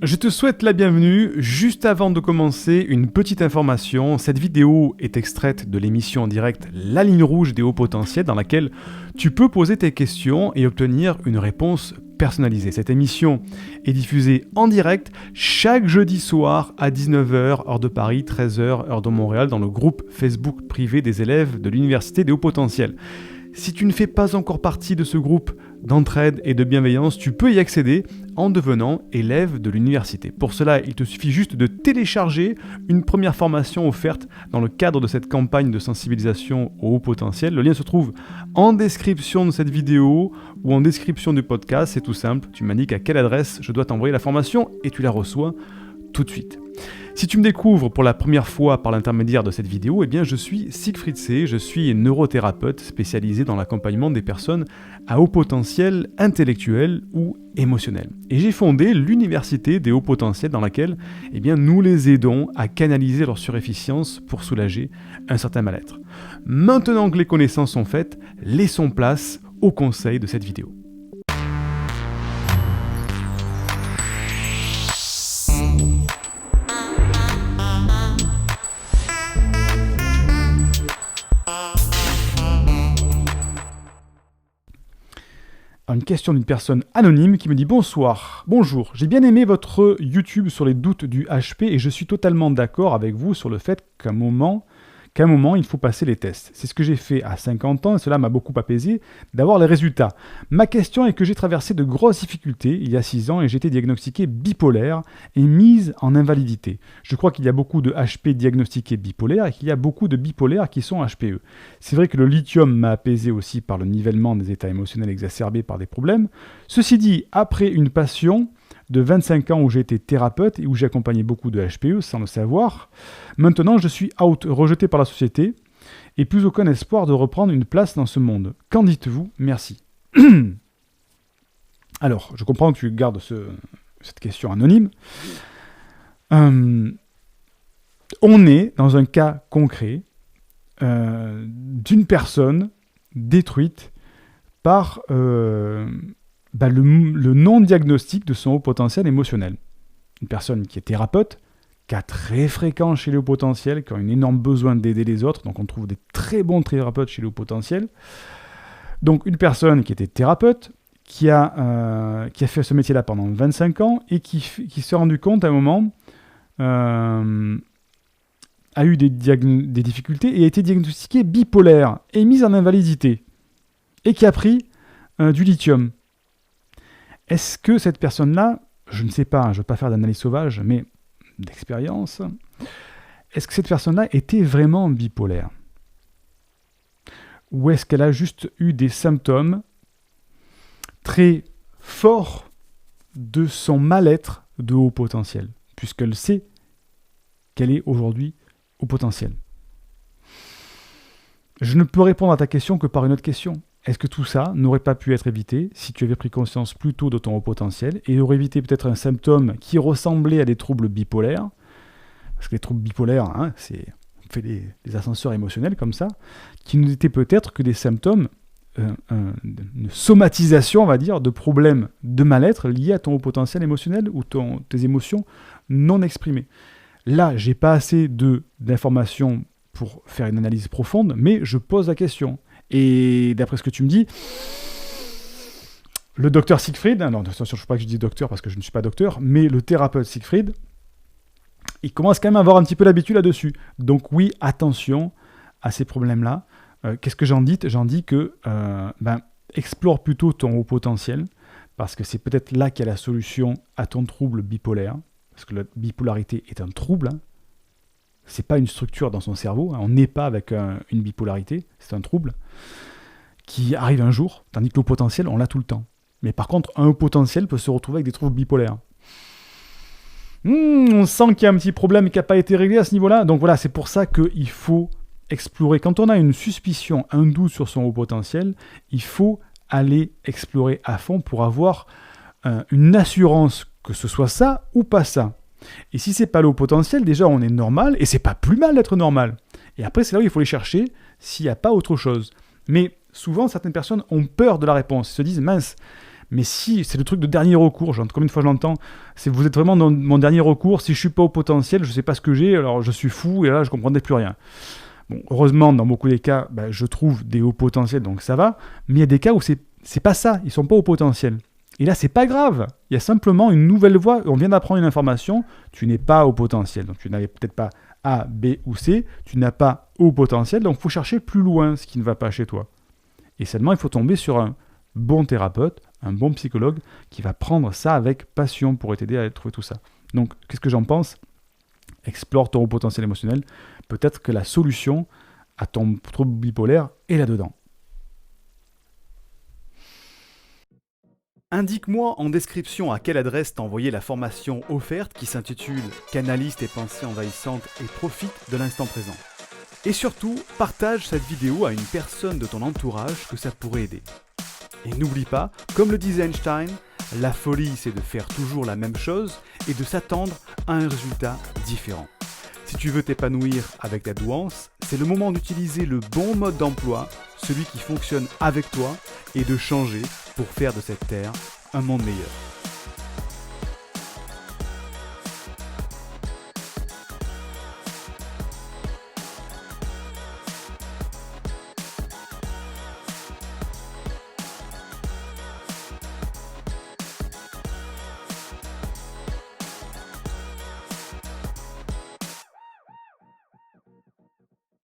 Je te souhaite la bienvenue. Juste avant de commencer, une petite information. Cette vidéo est extraite de l'émission en direct La Ligne Rouge des hauts potentiels dans laquelle tu peux poser tes questions et obtenir une réponse personnalisée. Cette émission est diffusée en direct chaque jeudi soir à 19h, heure de Paris, 13h, heure de Montréal, dans le groupe Facebook privé des élèves de l'Université des hauts potentiels. Si tu ne fais pas encore partie de ce groupe d'entraide et de bienveillance, tu peux y accéder en devenant élève de l'université. Pour cela, il te suffit juste de télécharger une première formation offerte dans le cadre de cette campagne de sensibilisation au haut potentiel. Le lien se trouve en description de cette vidéo ou en description du podcast. C'est tout simple, tu m'indiques à quelle adresse je dois t'envoyer la formation et tu la reçois tout de suite. Si tu me découvres pour la première fois par l'intermédiaire de cette vidéo, eh bien je suis Siegfried C, je suis neurothérapeute spécialisé dans l'accompagnement des personnes à haut potentiel intellectuel ou émotionnel. Et j'ai fondé l'Université des hauts potentiels dans laquelle eh bien, nous les aidons à canaliser leur surefficience pour soulager un certain mal-être. Maintenant que les connaissances sont faites, laissons place aux conseils de cette vidéo. Une question d'une personne anonyme qui me dit « Bonjour, j'ai bien aimé votre YouTube sur les doutes du HP et je suis totalement d'accord avec vous sur le fait qu'à un moment, il faut passer les tests. C'est ce que j'ai fait à 50 ans et cela m'a beaucoup apaisé d'avoir les résultats. Ma question est que j'ai traversé de grosses difficultés il y a 6 ans et j'ai été diagnostiqué bipolaire et mise en invalidité. Je crois qu'il y a beaucoup de HP diagnostiqués bipolaires et qu'il y a beaucoup de bipolaires qui sont HPE. C'est vrai que le lithium m'a apaisé aussi par le nivellement des états émotionnels exacerbés par des problèmes. Ceci dit, après une passion de 25 ans où j'ai été thérapeute et où j'ai accompagné beaucoup de HPE sans le savoir, maintenant je suis out, rejeté par la société et plus aucun espoir de reprendre une place dans ce monde. Qu'en dites-vous ? Merci. Alors, je comprends que tu gardes cette question anonyme. On est dans un cas concret d'une personne détruite par le non-diagnostic de son haut potentiel émotionnel. Une personne qui est thérapeute, cas très fréquent chez les hauts potentiels, qui ont un énorme besoin d'aider les autres, donc on trouve des très bons thérapeutes chez les hauts potentiels. Donc une personne qui était thérapeute, qui a fait ce métier-là pendant 25 ans et qui s'est rendu compte à un moment, a eu des difficultés et a été diagnostiqué bipolaire et mise en invalidité et qui a pris du lithium. Est-ce que cette personne-là, je ne sais pas, je ne veux pas faire d'analyse sauvage, mais d'expérience, est-ce que cette personne-là était vraiment bipolaire ? Ou est-ce qu'elle a juste eu des symptômes très forts de son mal-être de haut potentiel, puisqu'elle sait qu'elle est aujourd'hui haut potentiel ? Je ne peux répondre à ta question que par une autre question. Est-ce que tout ça n'aurait pas pu être évité si tu avais pris conscience plus tôt de ton haut potentiel et aurait évité peut-être un symptôme qui ressemblait à des troubles bipolaires ? Parce que les troubles bipolaires, on fait des ascenseurs émotionnels comme ça, qui n'étaient peut-être que des symptômes, une somatisation, on va dire, de problèmes de mal-être liés à ton haut potentiel émotionnel ou tes émotions non exprimées. Là, j'ai pas assez d'informations pour faire une analyse profonde, mais je pose la question. Et d'après ce que tu me dis, le docteur Siegfried, non, attention, je ne veux pas que je dise docteur parce que je ne suis pas docteur, mais le thérapeute Siegfried, il commence quand même à avoir un petit peu l'habitude là-dessus. Donc oui, attention à ces problèmes-là. Qu'est-ce que j'en dis ? J'en dis que explore plutôt ton haut potentiel, parce que c'est peut-être là qu'il y a la solution à ton trouble bipolaire, parce que la bipolarité est un trouble, hein. C'est pas une structure dans son cerveau, hein. On n'est pas avec une bipolarité, c'est un trouble qui arrive un jour, tandis que le haut potentiel, on l'a tout le temps. Mais par contre, un haut potentiel peut se retrouver avec des troubles bipolaires. On sent qu'il y a un petit problème qui n'a pas été réglé à ce niveau-là. Donc voilà, c'est pour ça qu'il faut explorer. Quand on a une suspicion, un doute sur son haut potentiel, il faut aller explorer à fond pour avoir une assurance que ce soit ça ou pas ça. Et si c'est pas le haut potentiel, déjà on est normal, et c'est pas plus mal d'être normal. Et après, c'est là où il faut aller chercher s'il n'y a pas autre chose. Mais souvent, certaines personnes ont peur de la réponse. Ils se disent, mince, Mais si, c'est le truc de dernier recours, combien de fois je l'entends, c'est vous êtes vraiment dans mon dernier recours, si je suis pas au potentiel, je sais pas ce que j'ai, alors je suis fou et là je comprendrai plus rien. Bon, heureusement, dans beaucoup des cas, je trouve des hauts potentiels, donc ça va, mais il y a des cas où c'est pas ça, ils sont pas au potentiel. Et là, c'est pas grave, il y a simplement une nouvelle voie, on vient d'apprendre une information, tu n'es pas au potentiel, donc tu n'avais peut-être pas A, B ou C, tu n'as pas haut potentiel, donc il faut chercher plus loin ce qui ne va pas chez toi. Et seulement, il faut tomber sur un bon thérapeute, un bon psychologue, qui va prendre ça avec passion pour t'aider à trouver tout ça. Donc, qu'est-ce que j'en pense ? Explore ton haut potentiel émotionnel. Peut-être que la solution à ton trouble bipolaire est là-dedans. Indique-moi en description à quelle adresse t'envoyer la formation offerte qui s'intitule « Canalise tes pensées envahissantes et profite de l'instant présent ». Et surtout, partage cette vidéo à une personne de ton entourage que ça pourrait aider. Et n'oublie pas, comme le disait Einstein, la folie c'est de faire toujours la même chose et de s'attendre à un résultat différent. Si tu veux t'épanouir avec ta douance, c'est le moment d'utiliser le bon mode d'emploi, celui qui fonctionne avec toi, et de changer pour faire de cette terre un monde meilleur.